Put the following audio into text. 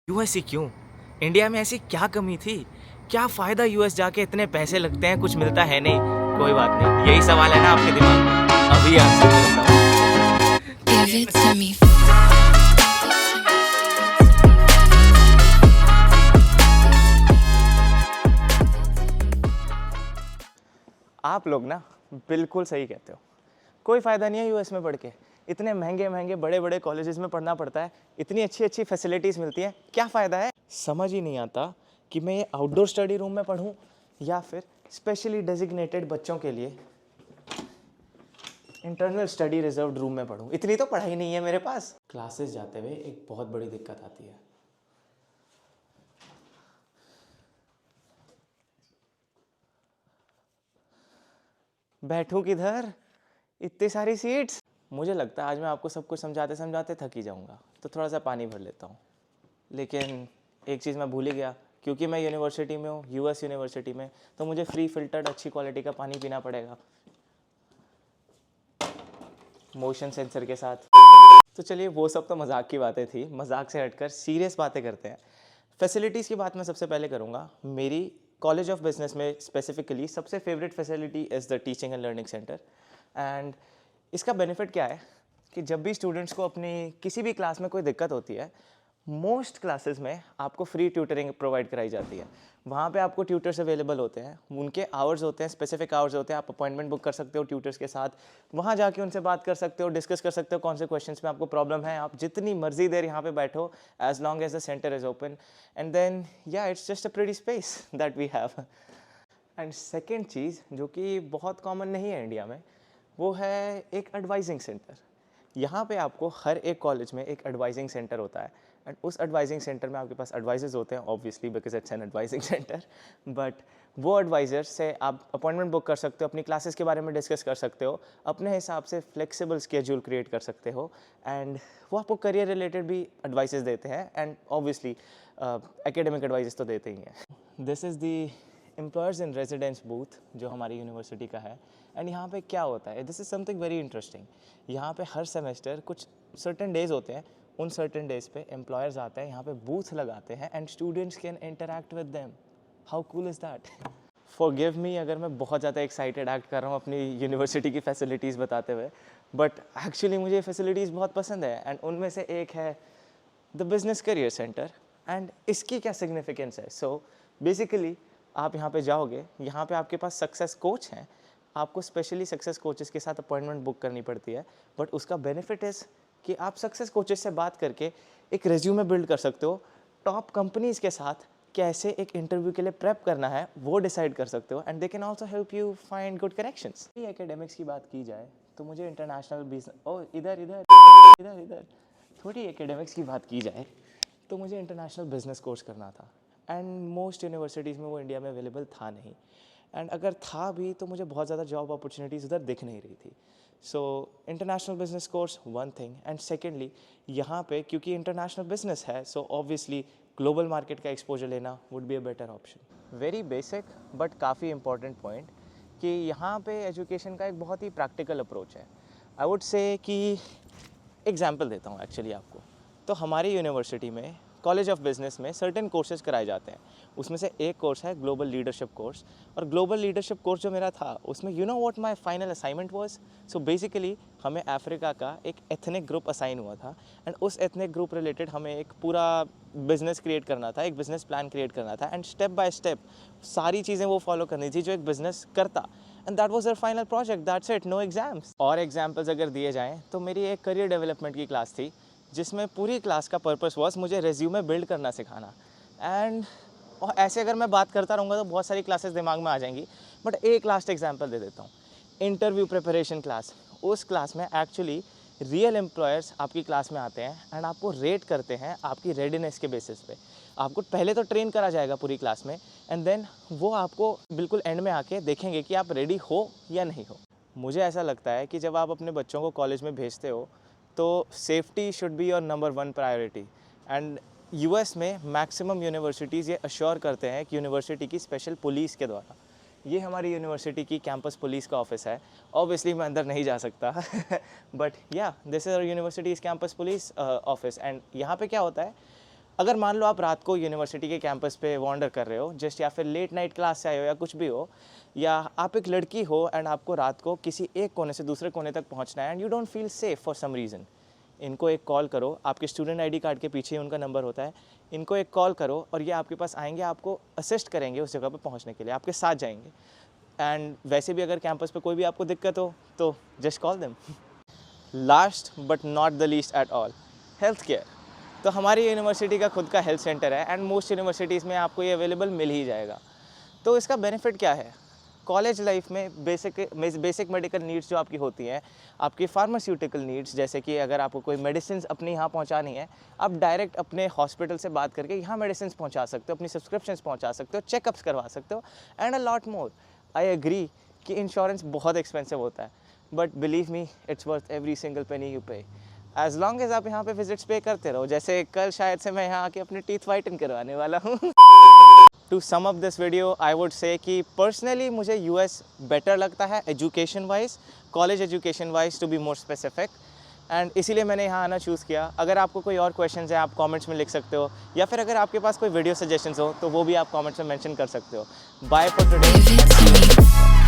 US ही क्यों? India में ऐसी क्या कमी थी? क्या फ़ायदा यूएस जाके इतने पैसे लगते हैं, कुछ मिलता है नहीं? कोई बात नहीं, यही सवाल है ना आपके दिमाग में? अभी आंसर देता हूँ। Give it to me. आप लोग ना बिल्कुल सही कहते हो। कोई फ़ायदा नहीं है यूएस में पढ़ के। इतने महंगे-महंगे बड़े-बड़े कॉलेजेस में पढ़ना पड़ता है, इतनी अच्छी-अच्छी फैसिलिटीज़ मिलती हैं, क्या फ़ायदा है? समझ ही नहीं आता कि मैं ये आउटडोर स्टडी रूम में पढ़ूँ या फिर स्पेशली डेज़िग्नेटेड बच्चों के लिए इंटरनल स्टडी रिजर्व्ड रूम में पढूं। इतनी तो पढ़ाई नहीं है मेरे पास। क्लासेस जाते हुए एक बहुत बड़ी दिक्कत आती है। बैठूं किधर? इतनी सारी सीट्स। मुझे लगता है आज मैं आपको सब कुछ समझाते समझाते थक ही जाऊंगा, तो थोड़ा सा पानी भर लेता हूँ। लेकिन एक चीज़ मैं भूल ही गया, क्योंकि मैं यूनिवर्सिटी में हूँ, यूएस यूनिवर्सिटी में, तो मुझे फ्री फिल्टर्ड अच्छी क्वालिटी का पानी पीना पड़ेगा, मोशन सेंसर के साथ। तो चलिए, वो सब तो मजाक की बातें थी। मजाक से हटकर सीरियस बातें करते हैं। फैसिलिटीज़ की बात मैं सबसे पहले करूँगा। मेरी कॉलेज ऑफ बिजनेस में स्पेसिफिकली सबसे favourite facility is the teaching and learning centre. And इसका बेनिफिट क्या है कि जब भी स्टूडेंट्स को अपनी किसी भी क्लास में कोई दिक्कत होती है, मोस्ट क्लासेस में आपको फ्री ट्यूटरिंग प्रोवाइड कराई जाती है। वहाँ पे आपको ट्यूटर्स अवेलेबल होते हैं, उनके आवर्स होते हैं, स्पेसिफिक आवर्स होते हैं। आप अपॉइंटमेंट बुक कर सकते हो ट्यूटर्स के साथ, वहाँ जाके उनसे बात कर सकते हो, डिस्कस कर सकते हो कौन से क्वेश्चंस में आपको प्रॉब्लम है। आप जितनी मर्जी देर यहाँ पे बैठो, as long as the centre is open, and then yeah it's just a pretty space that we have. And second चीज़ जो कि बहुत कॉमन नहीं है इंडिया में, वो है एक एडवाइजिंग सेंटर। यहाँ पे आपको हर एक कॉलेज में एक एडवाइजिंग सेंटर होता है, एंड उस एडवाइजिंग सेंटर में आपके पास एडवाइजर्स होते हैं, obviously because it's an advising centre. But वो एडवाइज़र से आप अपॉइंटमेंट बुक कर सकते हो, अपनी क्लासेस के बारे में डिस्कस कर सकते हो, अपने हिसाब से फ्लेक्सिबल स्केड्यूल क्रिएट कर सकते हो, एंड वो आपको करियर रिलेटेड भी एडवाइसेस देते हैं, एंड ऑब्वियसली एकेडमिक एडवाइसेस तो देते ही हैं। This is the employers in residence booth जो हमारी यूनिवर्सिटी का है। एंड यहाँ पे क्या होता है, this is something very interesting. यहाँ पे हर सेमेस्टर कुछ सर्टेन डेज होते हैं, उन सर्टेन डेज पे एम्प्लॉयर्स आते हैं, यहाँ पे बूथ लगाते हैं, and students can interact with them. How cool is that? Forgive me अगर मैं बहुत ज़्यादा एक्साइटेड एक्ट कर रहा हूँ अपनी यूनिवर्सिटी की फैसिलिटीज़ बताते हुए, बट एक्चुअली मुझे ये फैसिलिटीज़ बहुत पसंद है। एंड उनमें से एक है the business career centre. And इसकी क्या सिग्निफिकेंस है? सो बेसिकली आप यहाँ पे जाओगे, यहाँ पे आपके पास सक्सेस कोच हैं, आपको स्पेशली सक्सेस कोचेस के साथ अपॉइंटमेंट बुक करनी पड़ती है, बट उसका बेनिफिट इज़ कि आप सक्सेस कोचेस से बात करके एक रेज्यूमे बिल्ड कर सकते हो। टॉप कंपनीज़ के साथ कैसे एक इंटरव्यू के लिए प्रेप करना है वो डिसाइड कर सकते हो, and they can also help you find good connections. Academics की बात की जाए तो मुझे इंटरनेशनल बिजनेस, ओ इधर इधर इधर इधर थोड़ी एकेडमिक्स की बात की जाए तो मुझे इंटरनेशनल बिजनेस कोर्स करना था, एंड मोस्ट यूनिवर्सिटीज़ में वो इंडिया में अवेलेबल था नहीं, एंड अगर था भी तो मुझे बहुत ज़्यादा जॉब अपॉर्चुनिटीज़ उधर दिख नहीं रही थी। So international business course one thing, and secondly यहाँ पे क्योंकि इंटरनेशनल बिजनेस है, सो ऑब्वियसली ग्लोबल मार्केट का एक्सपोजर लेना would be a better option. Very basic but काफ़ी इंपॉर्टेंट पॉइंट कि यहाँ पे एजुकेशन का एक बहुत ही प्रैक्टिकल अप्रोच है। आई वुड से कि एग्जाम्पल देता हूँ एक्चुअली आपको। तो हमारी यूनिवर्सिटी में कॉलेज ऑफ बिजनेस में सर्टेन कोर्सेज कराए जाते हैं, उसमें से एक कोर्स है ग्लोबल लीडरशिप कोर्स। और ग्लोबल लीडरशिप कोर्स जो मेरा था उसमें you know what my final assignment was. So basically हमें अफ्रीका का एक एथनिक ग्रुप असाइन हुआ था, एंड उस एथनिक ग्रुप रिलेटेड हमें एक पूरा बिजनेस क्रिएट करना था, एक बिजनेस प्लान क्रिएट करना था, एंड स्टेप बाय स्टेप सारी चीज़ें वो फॉलो करनी थी जो एक बिजनेस करता। And that was our final project, that's it, no exams. और एग्जाम्पल्स अगर दिए जाएँ तो मेरी एक करियर डेवलपमेंट की क्लास थी, जिसमें पूरी क्लास का पर्पस वॉज मुझे रेज्यूमे बिल्ड करना सिखाना। एंड और ऐसे अगर मैं बात करता रहूँगा तो बहुत सारी क्लासेस दिमाग में आ जाएंगी, बट एक लास्ट एग्जांपल दे देता हूँ। Interview preparation class. उस क्लास में एक्चुअली रियल एम्प्लॉयर्स आपकी क्लास में आते हैं, एंड आपको रेट करते हैं आपकी रेडीनेस के बेसिस पे। आपको पहले तो ट्रेन करा जाएगा पूरी क्लास में, एंड देन वो आपको बिल्कुल एंड में आके देखेंगे कि आप रेडी हो या नहीं हो। मुझे ऐसा लगता है कि जब आप अपने बच्चों को कॉलेज में भेजते हो तो safety should be your number one priority. And US में मैक्सिमम यूनिवर्सिटीज़ ये अश्योर करते हैं कि यूनिवर्सिटी की स्पेशल पुलिस के द्वारा, ये हमारी यूनिवर्सिटी की कैंपस पुलिस का ऑफिस है। ऑब्वियसली मैं अंदर नहीं जा सकता but yeah this is our university's campus police office. And यहाँ पे क्या होता है, अगर मान लो आप रात को यूनिवर्सिटी के कैंपस पे वॉन्डर कर रहे हो जस्ट, या फिर लेट नाइट क्लास से आए हो या कुछ भी हो, या आप एक लड़की हो एंड आपको रात को किसी एक कोने से दूसरे कोने तक पहुंचना है and you don't feel safe for some reason, इनको एक कॉल करो। आपके स्टूडेंट आईडी कार्ड के पीछे ही उनका नंबर होता है। इनको एक कॉल करो और ये आपके पास आएंगे, आपको असिस्ट करेंगे उस जगह पे पहुंचने के लिए, आपके साथ जाएंगे। एंड वैसे भी अगर कैंपस पे कोई भी आपको दिक्कत हो तो just call them. Last but not the least at all, health care. तो हमारी यूनिवर्सिटी का खुद का हेल्थ सेंटर है एंड मोस्ट यूनिवर्सिटीज़ में आपको ये अवेलेबल मिल ही जाएगा। तो इसका बेनिफिट क्या है? कॉलेज लाइफ में बेसिक मेडिकल नीड्स जो आपकी होती हैं, आपकी फार्मास्यूटिकल नीड्स, जैसे कि अगर आपको कोई मेडिसिन अपनी यहाँ पहुँचानी है, आप डायरेक्ट अपने हॉस्पिटल से बात करके यहाँ मेडिसिन पहुँचा सकते हो, अपनी सब्सक्रिप्शंस पहुँचा सकते हो, चेकअप्स करवा सकते हो and a lot more. I agree कि इंश्योरेंस बहुत एक्सपेंसिव होता है, but believe me it's worth every single penny you pay, as long as आप यहाँ पे विजिट्स पे करते रहो। जैसे कल शायद से मैं यहाँ आके अपने टीथ वाइटन करवाने वाला हूँ। To sum up this video I would say कि पर्सनली मुझे यूएस बेटर लगता है education wise, college education wise to be more specific, and इसीलिए मैंने यहाँ आना चूज़ किया। अगर आपको कोई और क्वेश्चंस हैं आप कमेंट्स में लिख सकते हो, या फिर अगर आपके पास कोई वीडियो सजेशंस हो तो वो भी आप कमेंट्स में मेंशन कर सकते हो। Bye for today. Give it to me.